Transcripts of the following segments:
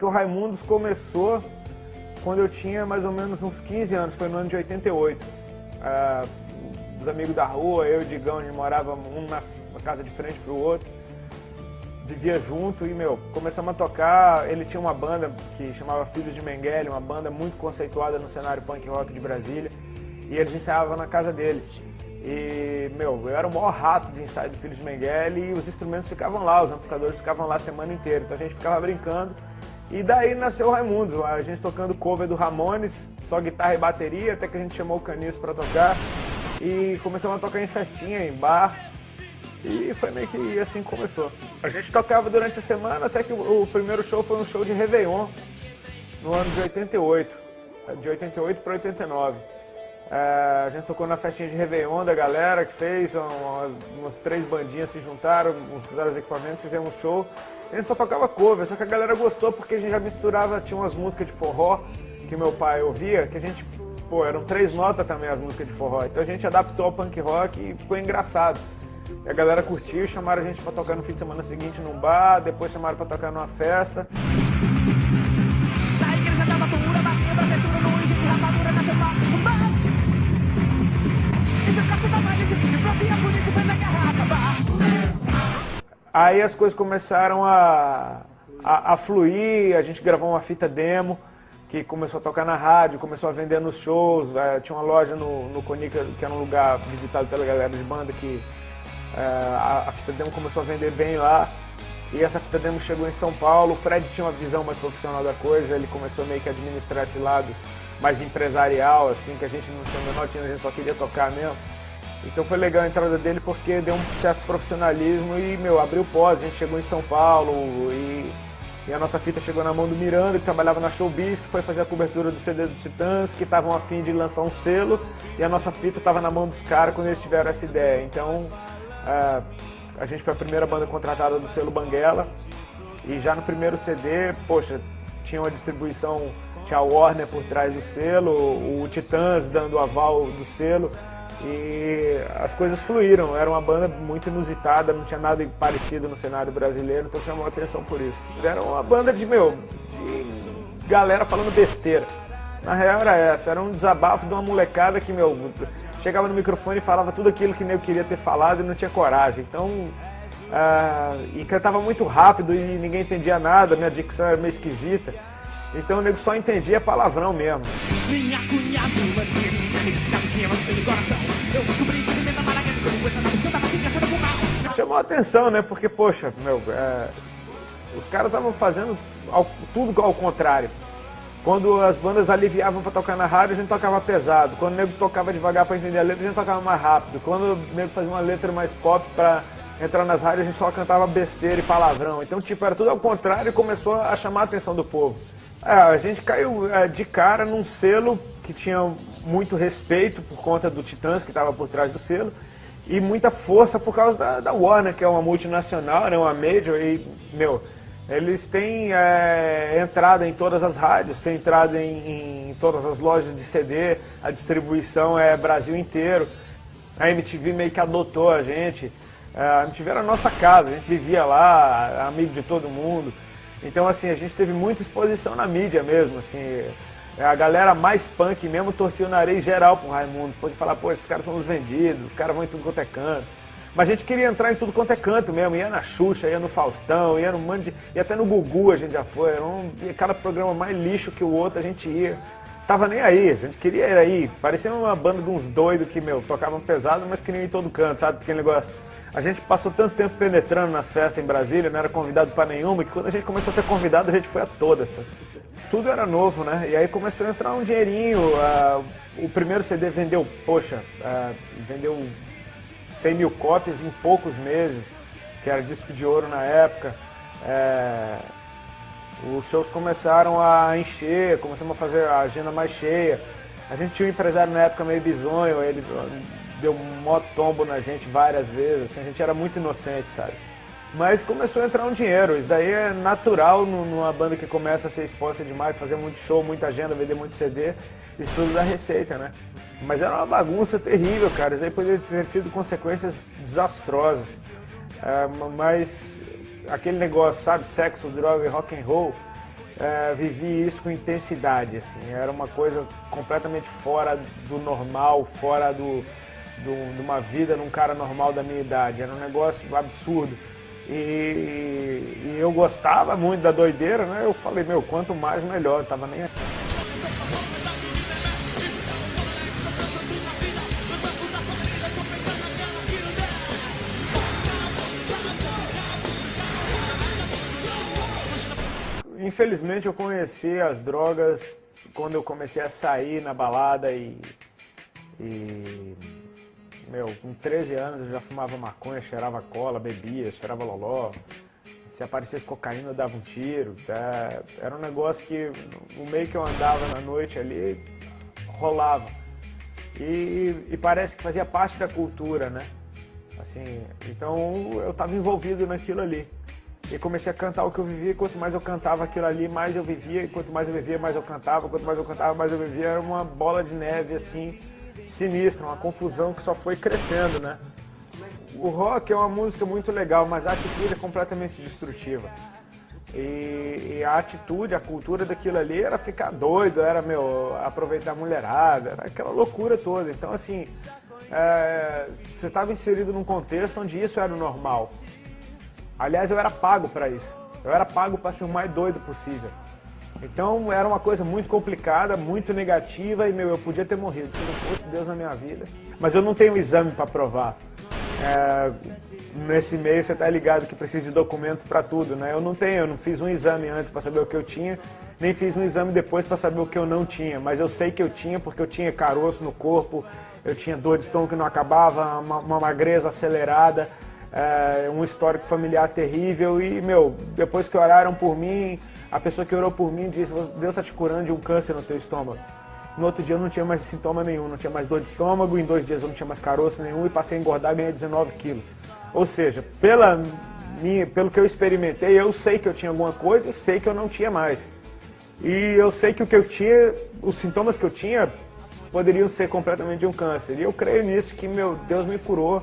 o Raimundos começou quando eu tinha mais ou menos uns 15 anos, foi no ano de 88. Os amigos da rua, eu e o Digão, a gente morava um na casa de frente pro outro, vivia junto e, começamos a tocar. Ele tinha uma banda que chamava Filhos de Mengele, uma banda muito conceituada no cenário punk rock de Brasília, e eles ensaiavam na casa dele. E, eu era o maior rato de ensaio do Filhos de Mengele e os instrumentos ficavam lá, os amplificadores ficavam lá a semana inteira, então a gente ficava brincando. E daí nasceu o Raimundos, a gente tocando cover do Ramones, só guitarra e bateria, até que a gente chamou o Caniço pra tocar e começamos a tocar em festinha, em bar, e foi meio que assim que começou. A gente tocava durante a semana, até que o primeiro show foi um show de Réveillon, no ano de 88, de 88 para 89. A gente tocou na festinha de Réveillon da galera que fez, umas 3 bandinhas se juntaram, usaram os equipamentos, fizemos um show. A gente só tocava cover, só que a galera gostou porque a gente já misturava, tinha umas músicas de forró que meu pai ouvia, que a gente, eram 3 notas também as músicas de forró. Então a gente adaptou ao punk rock e ficou engraçado. E a galera curtiu, chamaram a gente pra tocar no fim de semana seguinte num bar, depois chamaram pra tocar numa festa. Aí as coisas começaram a fluir, a gente gravou uma fita demo, que começou a tocar na rádio, começou a vender nos shows, tinha uma loja no Conica, que era um lugar visitado pela galera de banda, que a fita demo começou a vender bem lá, e essa fita demo chegou em São Paulo. O Fred tinha uma visão mais profissional da coisa, ele começou meio que a administrar esse lado mais empresarial, assim, que a gente não tinha o menor, a gente só queria tocar mesmo. Então foi legal a entrada dele porque deu um certo profissionalismo e, abriu pós. A gente chegou em São Paulo e a nossa fita chegou na mão do Miranda, que trabalhava na Showbiz, que foi fazer a cobertura do CD do Titãs, que estavam a fim de lançar um selo, e a nossa fita estava na mão dos caras quando eles tiveram essa ideia. Então a gente foi a primeira banda contratada do selo Banguela, e já no primeiro CD, tinha uma distribuição, tinha a Warner por trás do selo, o Titãs dando o aval do selo. E as coisas fluíram, era uma banda muito inusitada, não tinha nada parecido no cenário brasileiro, então chamou a atenção por isso. Era uma banda de galera falando besteira. Na real era essa, era um desabafo de uma molecada que, chegava no microfone e falava tudo aquilo que eu queria ter falado e não tinha coragem. Então, e cantava muito rápido e ninguém entendia nada, minha dicção era meio esquisita. Então o nego só entendia palavrão mesmo. Minha cunhada, chamou a atenção, né? Porque, os caras estavam fazendo tudo ao contrário. Quando as bandas aliviavam pra tocar na rádio, a gente tocava pesado. Quando o nego tocava devagar pra entender a letra, a gente tocava mais rápido. Quando o nego fazia uma letra mais pop pra entrar nas rádios, a gente só cantava besteira e palavrão. Então, era tudo ao contrário e começou a chamar a atenção do povo. A gente caiu de cara num selo que tinha muito respeito por conta do Titãs, que estava por trás do selo, e muita força por causa da Warner, que é uma multinacional, né, uma major, e, eles têm entrada em todas as rádios, têm entrada em todas as lojas de CD, a distribuição é Brasil inteiro. A MTV meio que adotou a gente, a MTV era a nossa casa, a gente vivia lá, amigo de todo mundo. Então, assim, a gente teve muita exposição na mídia mesmo, assim, a galera mais punk mesmo torcia o nariz geral pro Raimundos, porque falar, esses caras são os vendidos, os caras vão em tudo quanto é canto. Mas a gente queria entrar em tudo quanto é canto mesmo, ia na Xuxa, ia no Faustão, ia até no Gugu a gente já foi, cada programa mais lixo que o outro a gente ia. Tava nem aí, a gente queria ir aí, parecia uma banda de uns doidos que, tocavam pesado, mas queriam ir em todo canto, sabe, aquele negócio. A gente passou tanto tempo penetrando nas festas em Brasília, não era convidado pra nenhuma, que quando a gente começou a ser convidado, a gente foi a todas, sabe? Tudo era novo, né? E aí começou a entrar um dinheirinho, o primeiro CD vendeu, vendeu 100 mil cópias em poucos meses, que era disco de ouro na época. Os shows começaram a encher, começamos a fazer a agenda mais cheia. A gente tinha um empresário na época meio bizonho, ele deu um mó tombo na gente várias vezes, assim, a gente era muito inocente, sabe? Mas começou a entrar um dinheiro, isso daí é natural numa banda que começa a ser exposta demais, fazer muito show, muita agenda, vender muito CD, isso tudo dá receita, né? Mas era uma bagunça terrível, cara, isso daí poderia ter tido consequências desastrosas. Mas aquele negócio, sabe, sexo, droga e rock and roll, vivi isso com intensidade, assim. Era uma coisa completamente fora do normal, fora de uma vida num cara normal da minha idade. Era um negócio absurdo. E eu gostava muito da doideira, né? Eu falei, meu, quanto mais melhor, eu tava nem aí. Infelizmente eu conheci as drogas quando eu comecei a sair na balada meu, com 13 anos eu já fumava maconha, cheirava cola, bebia, cheirava loló. Se aparecesse cocaína eu dava um tiro. Era um negócio que o meio que eu andava na noite ali rolava. E parece que fazia parte da cultura, né? Assim, então eu estava envolvido naquilo ali. E comecei a cantar o que eu vivia, e quanto mais eu cantava aquilo ali, mais eu vivia, e quanto mais eu vivia, mais eu cantava, quanto mais eu cantava, mais eu vivia. Era uma bola de neve, assim, sinistra, uma confusão que só foi crescendo, né? O rock é uma música muito legal, mas a atitude é completamente destrutiva. E a atitude, a cultura daquilo ali era ficar doido, era, aproveitar a mulherada, era aquela loucura toda. Então, assim, você estava inserido num contexto onde isso era o normal. Aliás, eu era pago para isso. Eu era pago para ser o mais doido possível. Então era uma coisa muito complicada, muito negativa e, eu podia ter morrido se não fosse Deus na minha vida. Mas eu não tenho exame para provar. Nesse meio você tá ligado que precisa de documento para tudo, né? Eu não fiz um exame antes para saber o que eu tinha, nem fiz um exame depois para saber o que eu não tinha. Mas eu sei que eu tinha porque eu tinha caroço no corpo, eu tinha dor de estômago que não acabava, uma magreza acelerada. Um histórico familiar terrível e, depois que oraram por mim, a pessoa que orou por mim disse, Deus está te curando de um câncer no teu estômago. No outro dia eu não tinha mais sintoma nenhum, não tinha mais dor de estômago, em 2 dias eu não tinha mais caroço nenhum e passei a engordar e ganhei 19 quilos. Ou seja, pelo que eu experimentei, eu sei que eu tinha alguma coisa e sei que eu não tinha mais. E eu sei que o que eu tinha, os sintomas que eu tinha, poderiam ser completamente de um câncer. E eu creio nisso, que Deus me curou.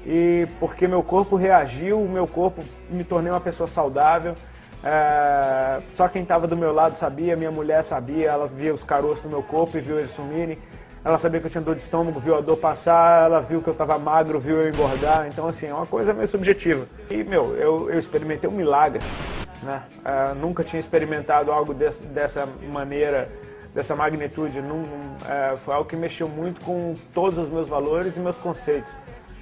E porque meu corpo reagiu, me tornei uma pessoa saudável. Só quem estava do meu lado sabia, minha mulher sabia, ela via os caroços no meu corpo e viu eles sumirem. Ela sabia que eu tinha dor de estômago, viu a dor passar, ela viu que eu estava magro, viu eu engordar. Então, assim, é uma coisa meio subjetiva. E, eu experimentei um milagre, né? Nunca tinha experimentado algo dessa maneira, dessa magnitude. Foi algo que mexeu muito com todos os meus valores e meus conceitos.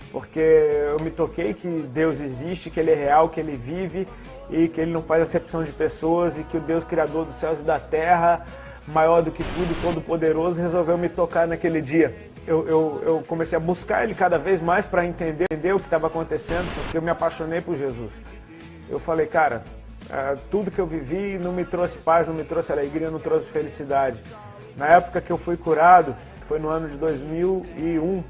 Porque eu me toquei que Deus existe, que Ele é real, que Ele vive e que Ele não faz acepção de pessoas e que o Deus Criador dos céus e da terra, maior do que tudo, todo-poderoso, resolveu me tocar naquele dia. Eu comecei a buscar Ele cada vez mais para entender o que estava acontecendo, porque eu me apaixonei por Jesus. Eu falei, cara, tudo que eu vivi não me trouxe paz, não me trouxe alegria, não trouxe felicidade. Na época que eu fui curado, foi no ano de 2001,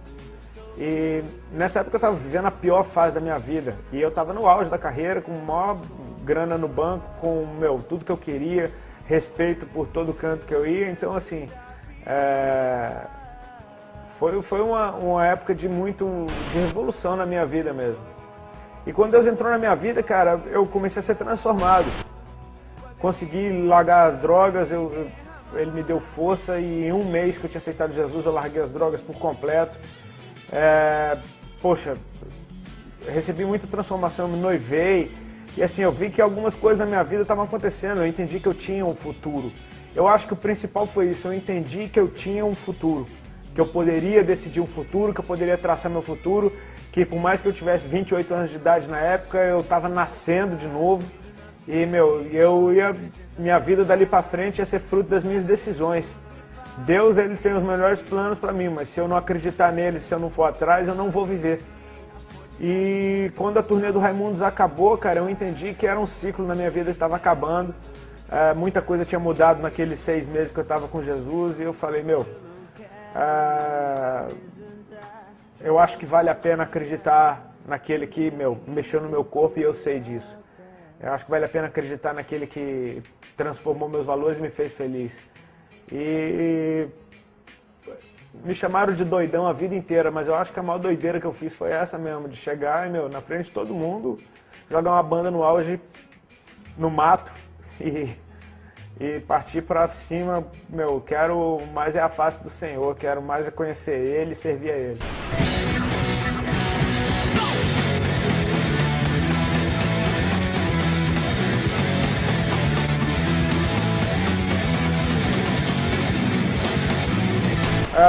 e nessa época eu estava vivendo a pior fase da minha vida. E eu estava no auge da carreira, com maior grana no banco, com tudo que eu queria, respeito por todo canto que eu ia. Então, assim, foi uma época de revolução na minha vida mesmo. E quando Deus entrou na minha vida, cara, eu comecei a ser transformado. Consegui largar as drogas, Ele me deu força e em 1 mês que eu tinha aceitado Jesus, eu larguei as drogas por completo. Poxa, recebi muita transformação, me noivei e assim, eu vi que algumas coisas na minha vida estavam acontecendo, eu entendi que eu tinha um futuro. Eu acho que o principal foi isso, eu entendi que eu tinha um futuro, que eu poderia decidir um futuro, que eu poderia traçar meu futuro, que por mais que eu tivesse 28 anos de idade na época, eu estava nascendo de novo e minha vida dali para frente ia ser fruto das minhas decisões. Deus, Ele tem os melhores planos para mim, mas se eu não acreditar nele, se eu não for atrás, eu não vou viver. E quando a turnê do Raimundos acabou, cara, eu entendi que era um ciclo na minha vida que estava acabando. Muita coisa tinha mudado naqueles 6 meses que eu estava com Jesus e eu falei, eu acho que vale a pena acreditar naquele que, mexeu no meu corpo e eu sei disso. Eu acho que vale a pena acreditar naquele que transformou meus valores e me fez feliz. E me chamaram de doidão a vida inteira, mas eu acho que a maior doideira que eu fiz foi essa mesmo, de chegar e, na frente de todo mundo, jogar uma banda no auge, no mato, e e partir para cima. Meu, quero mais é a face do Senhor, quero mais é conhecer Ele e servir a Ele.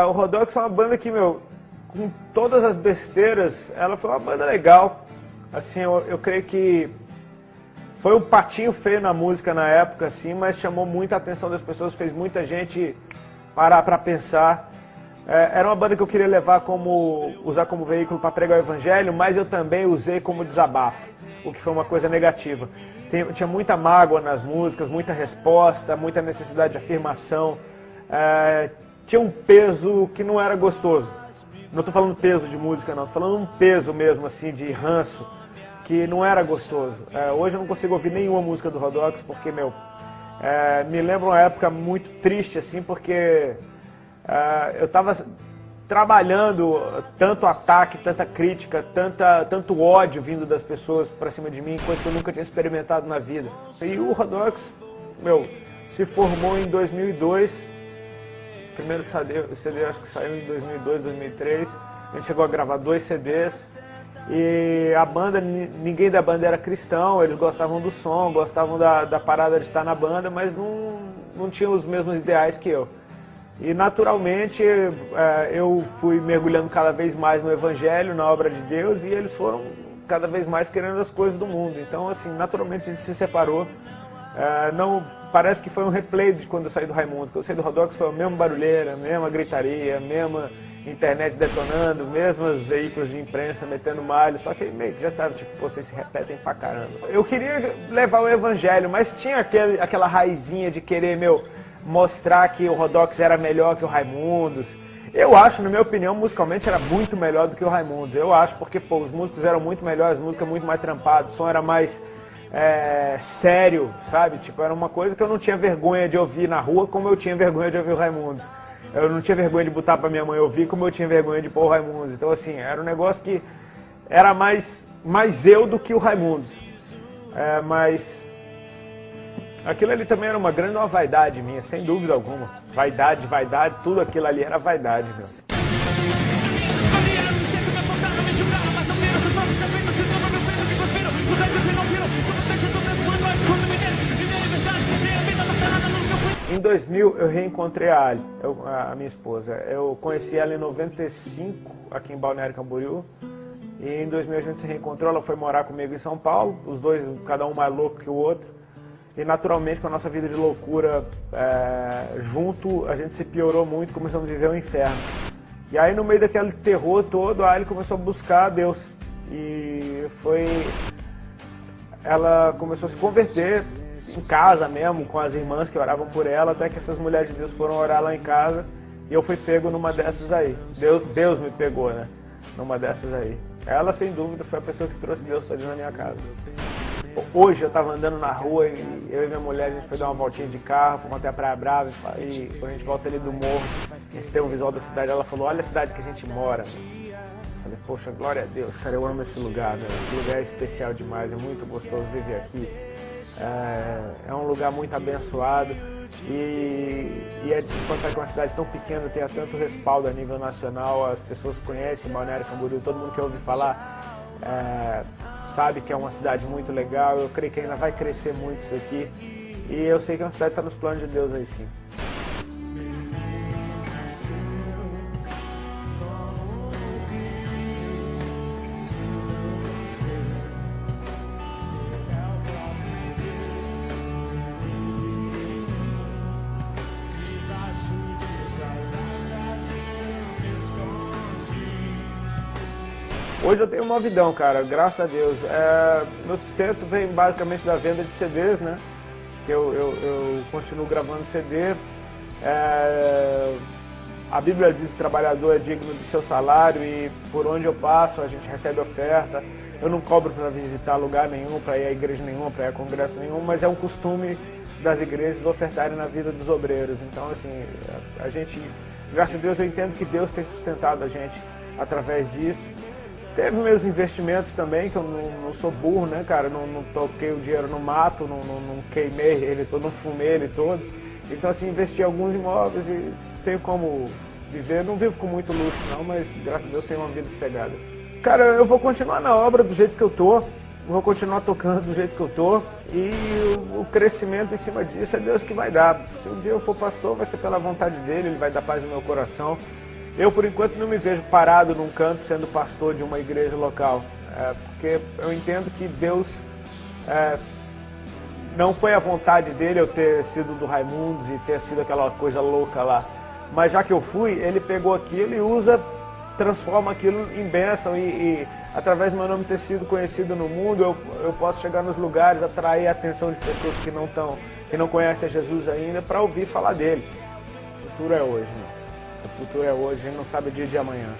O Rodox é uma banda que, meu, com todas as besteiras, ela foi uma banda legal. Assim, eu creio que foi um patinho feio na música na época, assim, mas chamou muita atenção das pessoas, fez muita gente parar para pensar. Era uma banda que eu queria usar como veículo para pregar o evangelho, mas eu também usei como desabafo, o que foi uma coisa negativa. Tinha muita mágoa nas músicas, muita resposta, muita necessidade de afirmação. Tinha um peso que não era gostoso. Não estou falando peso de música, não. Estou falando um peso mesmo, assim, de ranço, que não era gostoso. Hoje eu não consigo ouvir nenhuma música do Rodox, porque, meu, me lembra uma época muito triste, assim, porque eu estava trabalhando tanto ataque, tanta crítica, tanto ódio vindo das pessoas para cima de mim, coisa que eu nunca tinha experimentado na vida. E o Rodox, meu, se formou em 2002. O primeiro CD acho que saiu em 2002, 2003. A gente chegou a gravar 2 CDs. E a banda, ninguém da banda era cristão, eles gostavam do som, gostavam da parada de estar na banda, mas não tinham os mesmos ideais que eu. E naturalmente eu fui mergulhando cada vez mais no Evangelho, na obra de Deus, e eles foram cada vez mais querendo as coisas do mundo. Então, assim, naturalmente a gente se separou. Não, parece que foi um replay de quando eu saí do Raimundos. Quando eu saí do Rodox foi a mesma barulheira, a mesma gritaria, a mesma internet detonando, mesmos veículos de imprensa metendo malho, só que meio que já tava tipo, pô, vocês se repetem pra caramba. Eu queria levar o evangelho, mas tinha aquela raizinha de querer, meu, mostrar que o Rodox era melhor que o Raimundos. Eu acho, na minha opinião, musicalmente era muito melhor do que o Raimundos. Eu acho, porque pô, os músicos eram muito melhores, as músicas muito mais trampadas, o som era mais sério, sabe? Tipo, era uma coisa que eu não tinha vergonha de ouvir na rua, como eu tinha vergonha de ouvir o Raimundos. Eu não tinha vergonha de botar pra minha mãe ouvir, como eu tinha vergonha de pôr o Raimundos. Então, assim, era um negócio que era mais eu do que o Raimundos. Mas aquilo ali também era uma grande vaidade minha, sem dúvida alguma. Vaidade, tudo aquilo ali era vaidade, meu. Em 2000 eu reencontrei a Ali, a minha esposa. Eu conheci ela em 95, aqui em Balneário Camboriú. E em 2000 a gente se reencontrou, ela foi morar comigo em São Paulo, os dois, cada um mais louco que o outro. E naturalmente com a nossa vida de loucura junto, a gente se piorou muito, começamos a viver um inferno. E aí no meio daquele terror todo, a Ali começou a buscar a Deus. E ela começou a se converter em casa mesmo, com as irmãs que oravam por ela, até que essas mulheres de Deus foram orar lá em casa e eu fui pego numa dessas aí. Deus me pegou, né? Numa dessas aí. Ela, sem dúvida, foi a pessoa que trouxe Deus para dentro da minha casa. Hoje eu tava andando na rua e eu e minha mulher, a gente foi dar uma voltinha de carro, fomos até a Praia Brava e quando a gente volta ali do morro, a gente tem um visual da cidade, ela falou, olha a cidade que a gente mora. Eu falei, poxa, glória a Deus, cara, eu amo esse lugar, né? Esse lugar é especial demais, é muito gostoso viver aqui. É um lugar muito abençoado e é de se espantar que uma cidade tão pequena tenha tanto respaldo a nível nacional. As pessoas conhecem Balneário Camboriú, todo mundo que ouve falar sabe que é uma cidade muito legal. Eu creio que ainda vai crescer muito isso aqui e eu sei que é uma cidade que está nos planos de Deus aí sim. Hoje eu tenho uma vidão, cara, graças a Deus. Meu sustento vem basicamente da venda de CDs, né? Que eu continuo gravando CD. A Bíblia diz que o trabalhador é digno do seu salário e por onde eu passo a gente recebe oferta. Eu não cobro para visitar lugar nenhum, para ir a igreja nenhuma, para ir a congresso nenhum, mas é um costume das igrejas ofertarem na vida dos obreiros. Então, assim, a gente, graças a Deus, eu entendo que Deus tem sustentado a gente através disso. Teve meus investimentos também, que eu não sou burro, né, cara? Não toquei o dinheiro no mato, não queimei ele todo, não fumei ele todo. Então, assim, investi em alguns imóveis e tenho como viver. Não vivo com muito luxo, não, mas graças a Deus tenho uma vida sossegada. Cara, eu vou continuar na obra do jeito que eu tô, vou continuar tocando do jeito que eu tô, e o crescimento em cima disso é Deus que vai dar. Se um dia eu for pastor, vai ser pela vontade dele, ele vai dar paz no meu coração. Eu, por enquanto, não me vejo parado num canto sendo pastor de uma igreja local, porque eu entendo que Deus, não foi a vontade dele eu ter sido do Raimundos e ter sido aquela coisa louca lá, mas já que eu fui, ele pegou aquilo e usa, transforma aquilo em bênção e através do meu nome ter sido conhecido no mundo, eu posso chegar nos lugares, atrair a atenção de pessoas que não conhecem a Jesus ainda para ouvir falar dele. O futuro é hoje, meu. O futuro é hoje, a gente não sabe o dia de amanhã.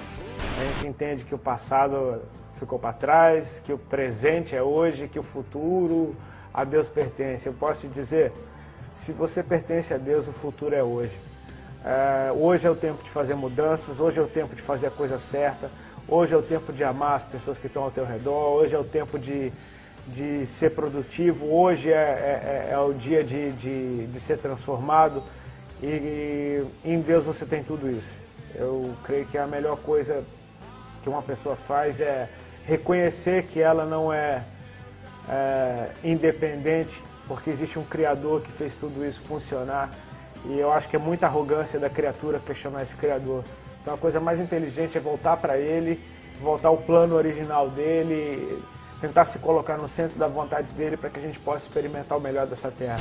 A gente entende que o passado ficou para trás, que o presente é hoje, que o futuro a Deus pertence. Eu posso te dizer, se você pertence a Deus, o futuro é hoje. Hoje é o tempo de fazer mudanças, hoje é o tempo de fazer a coisa certa, hoje é o tempo de amar as pessoas que estão ao teu redor, hoje é o tempo de ser produtivo, hoje é o dia de ser transformado. E em Deus você tem tudo isso. Eu creio que a melhor coisa que uma pessoa faz é reconhecer que ela não é independente, porque existe um Criador que fez tudo isso funcionar. E eu acho que é muita arrogância da criatura questionar esse Criador. Então a coisa mais inteligente é voltar para Ele, voltar ao plano original dele, tentar se colocar no centro da vontade dele para que a gente possa experimentar o melhor dessa terra.